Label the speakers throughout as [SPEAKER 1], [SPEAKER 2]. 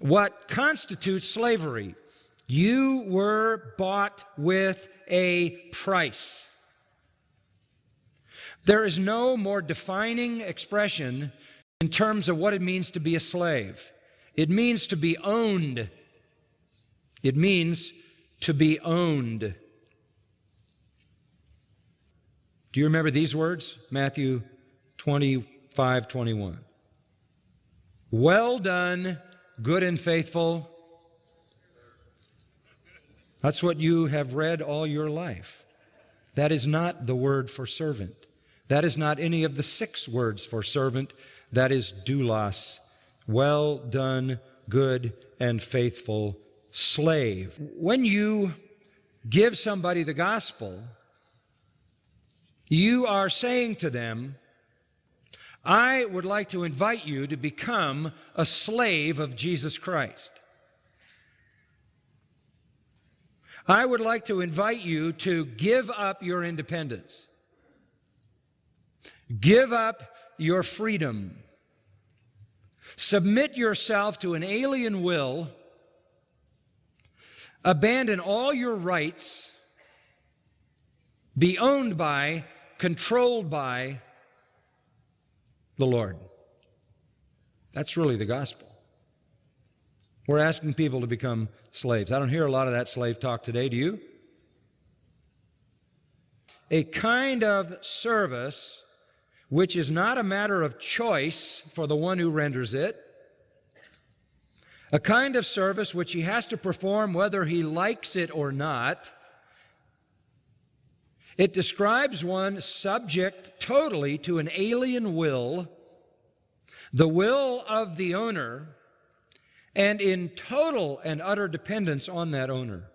[SPEAKER 1] what constitutes slavery. You were bought with a price. There is no more defining expression in terms of what it means to be a slave. It means to be owned. It means to be owned. Do you remember these words? Matthew 25:21. Well done, good and faithful. That's what you have read all your life. That is not the word for servant. That is not any of the 6 words for servant. That is doulos. Well done, good and faithful slave. When you give somebody the gospel, you are saying to them, I would like to invite you to become a slave of Jesus Christ. I would like to invite you to give up your independence. Give up your freedom. Submit yourself to an alien will. Abandon all your rights. Be owned by, controlled by the Lord. That's really the gospel. We're asking people to become slaves. I don't hear a lot of that slave talk today, do you? A kind of service which is not a matter of choice for the one who renders it, a kind of service which he has to perform whether he likes it or not. It describes one subject totally to an alien will, the will of the owner, and in total and utter dependence on that owner.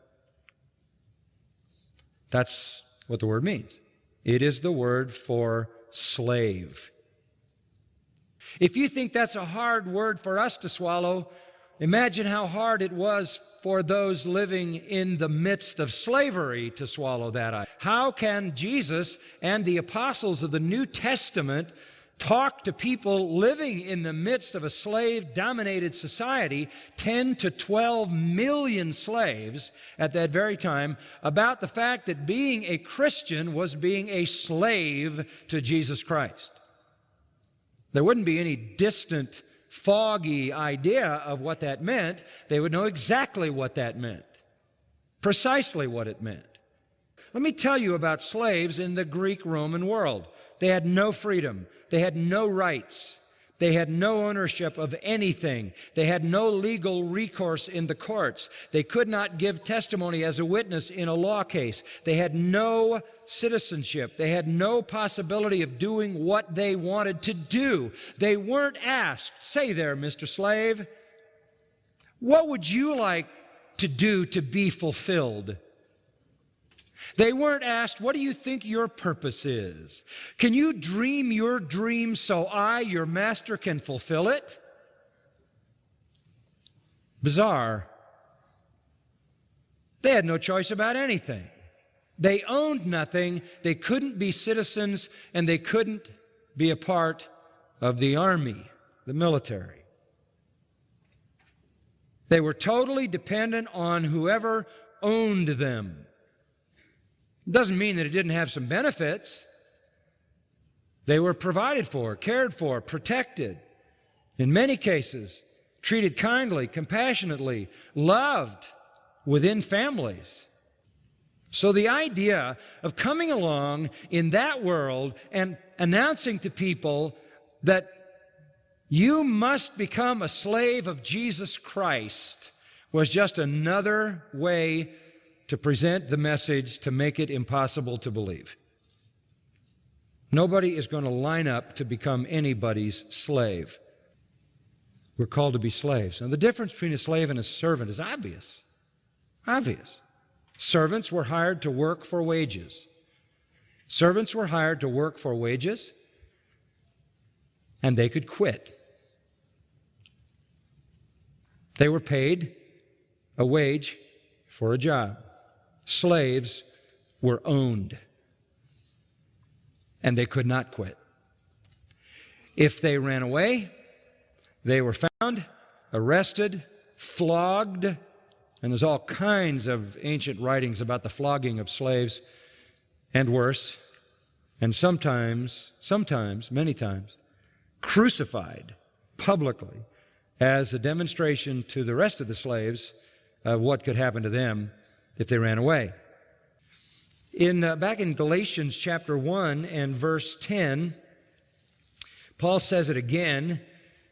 [SPEAKER 1] That's what the word means. It is the word for slave. If you think that's a hard word for us to swallow, imagine how hard it was for those living in the midst of slavery to swallow that. How can Jesus and the apostles of the New Testament talk to people living in the midst of a slave-dominated society, 10 to 12 million slaves at that very time, about the fact that being a Christian was being a slave to Jesus Christ? There wouldn't be any distant, foggy idea of what that meant. They would know exactly what that meant, precisely what it meant. Let me tell you about slaves in the Greek-Roman world. They had no freedom. They had no rights. They had no ownership of anything. They had no legal recourse in the courts. They could not give testimony as a witness in a law case. They had no citizenship. They had no possibility of doing what they wanted to do. They weren't asked, say there, Mr. Slave, what would you like to do to be fulfilled? They weren't asked, what do you think your purpose is? Can you dream your dream so I, your master, can fulfill it? Bizarre. They had no choice about anything. They owned nothing. They couldn't be citizens, and they couldn't be a part of the army, the military. They were totally dependent on whoever owned them. Doesn't mean that it didn't have some benefits. They were provided for, cared for, protected. In many cases, treated kindly, compassionately, loved within families. So the idea of coming along in that world and announcing to people that you must become a slave of Jesus Christ was just another way to present the message to make it impossible to believe. Nobody is going to line up to become anybody's slave. We're called to be slaves. Now, the difference between a slave and a servant is obvious. Obvious. Servants were hired to work for wages. Servants were hired to work for wages, and they could quit. They were paid a wage for a job. Slaves were owned, and they could not quit. If they ran away, they were found, arrested, flogged, and there's all kinds of ancient writings about the flogging of slaves, and worse, and sometimes, many times, crucified publicly as a demonstration to the rest of the slaves of what could happen to them if they ran away. Back in Galatians chapter 1 and verse 10, Paul says it again,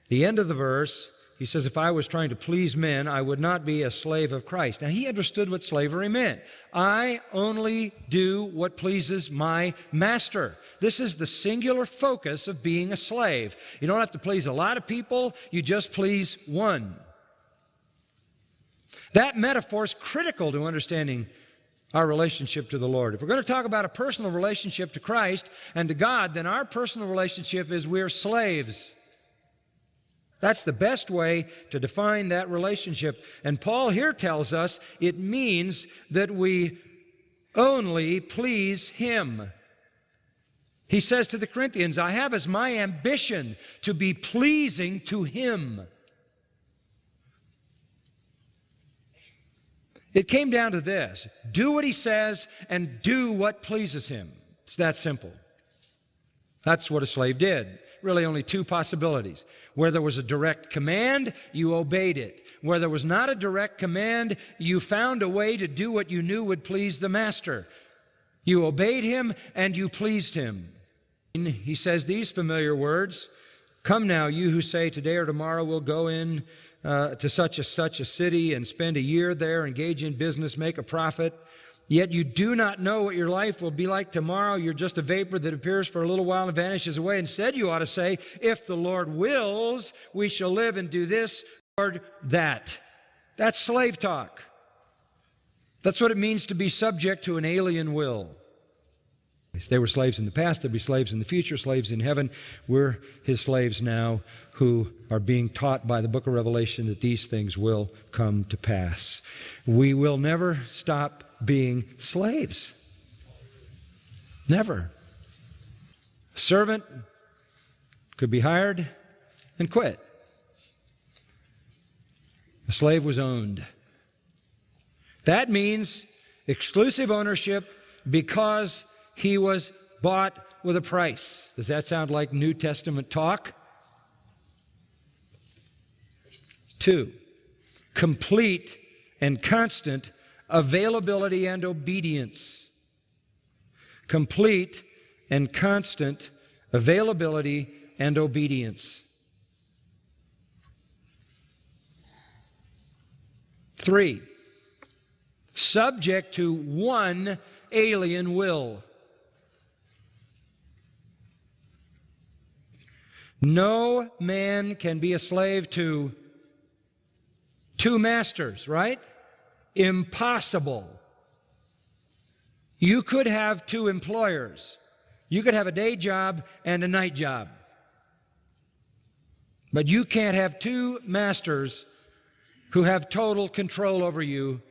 [SPEAKER 1] the end of the verse. He says, if I was trying to please men, I would not be a slave of Christ. Now, he understood what slavery meant. I only do what pleases my master. This is the singular focus of being a slave. You don't have to please a lot of people, you just please one. That metaphor is critical to understanding our relationship to the Lord. If we're going to talk about a personal relationship to Christ and to God, then our personal relationship is we're slaves. That's the best way to define that relationship. And Paul here tells us it means that we only please Him. He says to the Corinthians, I have as my ambition to be pleasing to Him. It came down to this: do what He says and do what pleases Him. It's that simple. That's what a slave did. Really only two possibilities. Where there was a direct command, you obeyed it. Where there was not a direct command, you found a way to do what you knew would please the master. You obeyed him and you pleased him. He says these familiar words, come now, you who say today or tomorrow we'll go in to such a city and spend a year there, engage in business, make a profit. Yet you do not know what your life will be like tomorrow. You're just a vapor that appears for a little while and vanishes away. Instead, you ought to say, if the Lord wills, we shall live and do this or that. That's slave talk. That's what it means to be subject to an alien will. They were slaves in the past, they'll be slaves in the future, slaves in heaven. We're His slaves now who are being taught by the book of Revelation that these things will come to pass. We will never stop being slaves. Never. A servant could be hired and quit. A slave was owned. That means exclusive ownership because he was bought with a price. Does that sound like New Testament talk? 2, complete and constant availability and obedience. Complete and constant availability and obedience. 3, subject to one alien will. No man can be a slave to two masters, right? Impossible. You could have two employers. You could have a day job and a night job. But you can't have two masters who have total control over you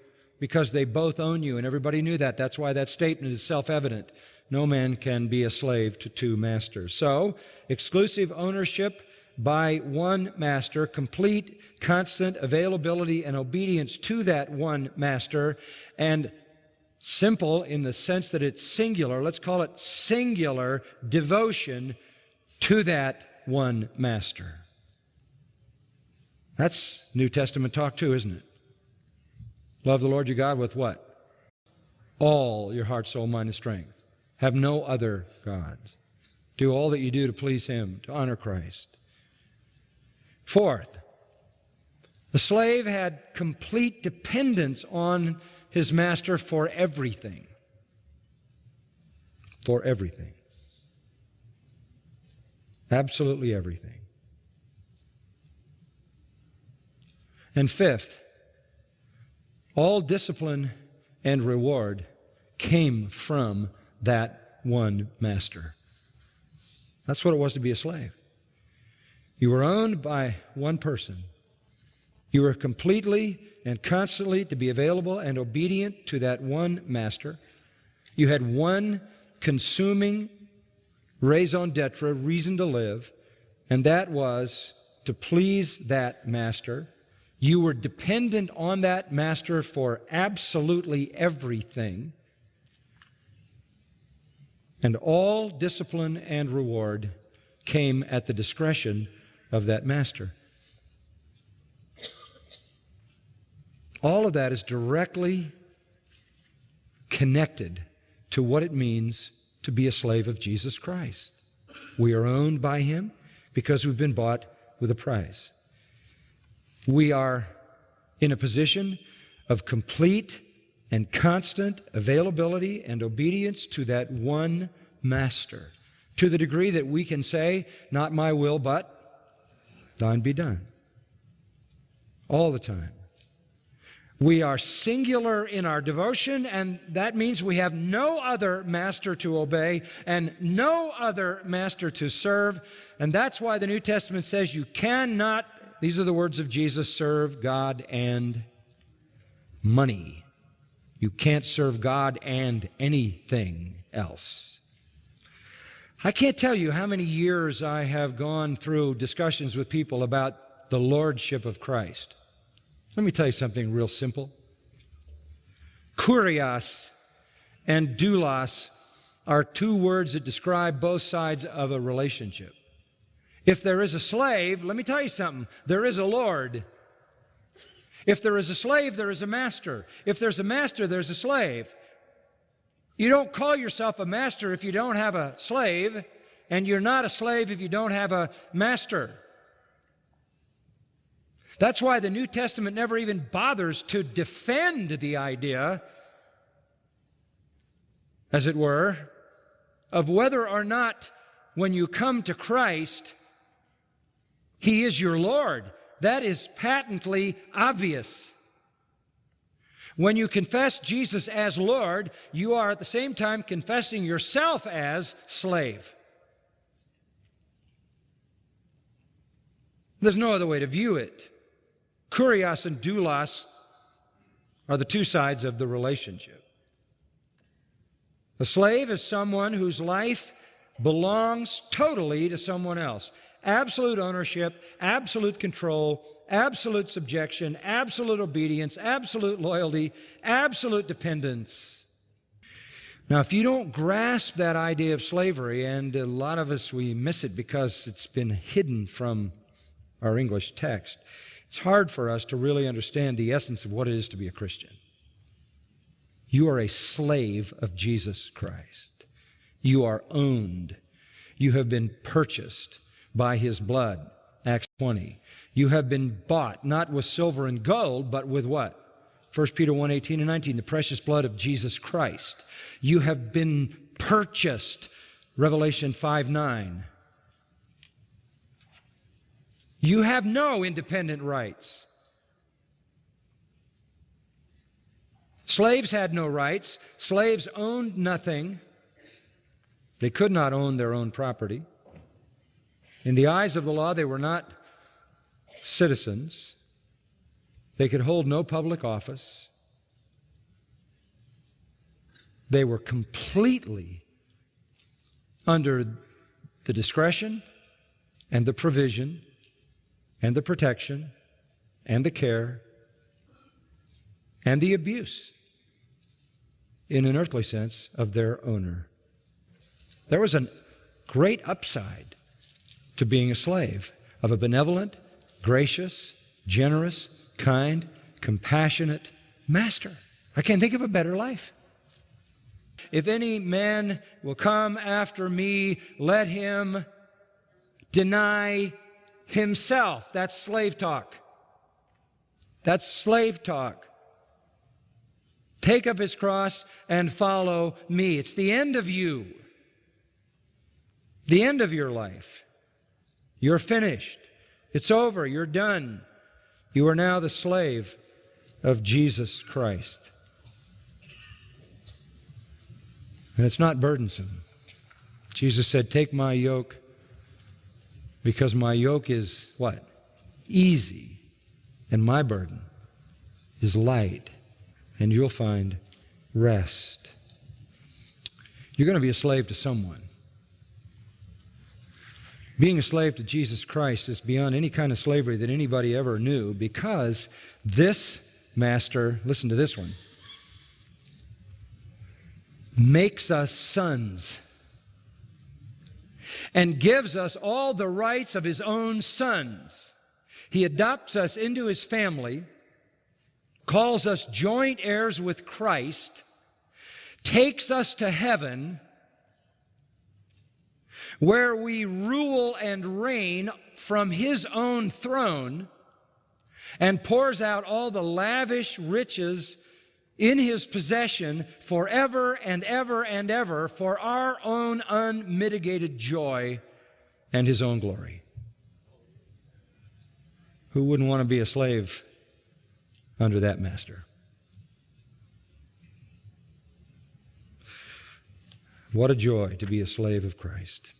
[SPEAKER 1] because they both own you, and everybody knew that. That's why that statement is self-evident. No man can be a slave to two masters. So, exclusive ownership by one master, complete, constant availability and obedience to that one master, and simple in the sense that it's singular. Let's call it singular devotion to that one master. That's New Testament talk too, isn't it? Love the Lord your God with what? All your heart, soul, mind, and strength. Have no other gods. Do all that you do to please Him, to honor Christ. 4th, the slave had complete dependence on his master for everything. For everything. Absolutely everything. And 5th, all discipline and reward came from that one master. That's what it was to be a slave. You were owned by one person. You were completely and constantly to be available and obedient to that one master. You had one consuming raison d'etre, reason to live, and that was to please that master, You were dependent on that master for absolutely everything. And all discipline and reward came at the discretion of that master. All of that is directly connected to what it means to be a slave of Jesus Christ. We are owned by Him because we've been bought with a price. We are in a position of complete and constant availability and obedience to that one master, to the degree that we can say, not my will, but thine be done. All the time. We are singular in our devotion, and that means we have no other master to obey and no other master to serve. And that's why the New Testament says you cannot, these are the words of Jesus, serve God and money. You can't serve God and anything else. I can't tell you how many years I have gone through discussions with people about the lordship of Christ. Let me tell you something real simple. Kurios and doulos are two words that describe both sides of a relationship. If there is a slave, let me tell you something, there is a Lord. If there is a slave, there is a master. If there's a master, there's a slave. You don't call yourself a master if you don't have a slave, and you're not a slave if you don't have a master. That's why the New Testament never even bothers to defend the idea, as it were, of whether or not when you come to Christ, He is your Lord. That is patently obvious. When you confess Jesus as Lord, you are at the same time confessing yourself as slave. There's no other way to view it. Kurios and doulos are the two sides of the relationship. A slave is someone whose life belongs totally to someone else. Absolute ownership, absolute control, absolute subjection, absolute obedience, absolute loyalty, absolute dependence. Now, if you don't grasp that idea of slavery, and a lot of us, we miss it because it's been hidden from our English text, it's hard for us to really understand the essence of what it is to be a Christian. You are a slave of Jesus Christ. You are owned. You have been purchased by His blood, Acts 20. You have been bought, not with silver and gold, but with what? 1 Peter 1:18 and 19, the precious blood of Jesus Christ. You have been purchased, Revelation 5:9. You have no independent rights. Slaves had no rights. Slaves owned nothing. They could not own their own property. In the eyes of the law, they were not citizens. They could hold no public office. They were completely under the discretion and the provision and the protection and the care and the abuse, in an earthly sense, of their owner. There was a great upside to being a slave of a benevolent, gracious, generous, kind, compassionate master. I can't think of a better life. If any man will come after me, let him deny himself. That's slave talk. That's slave talk. Take up his cross and follow me. It's the end of you. The end of your life. You're finished. It's over. You're done. You are now the slave of Jesus Christ. And it's not burdensome. Jesus said, take my yoke, because my yoke is what? Easy. And my burden is light. And you'll find rest. You're going to be a slave to someone. Being a slave to Jesus Christ is beyond any kind of slavery that anybody ever knew, because this master, listen to this one, makes us sons and gives us all the rights of his own sons. He adopts us into his family, calls us joint heirs with Christ, takes us to heaven, where we rule and reign from his own throne, and pours out all the lavish riches in his possession forever and ever and ever for our own unmitigated joy and his own glory. Who wouldn't want to be a slave under that master? What a joy to be a slave of Christ.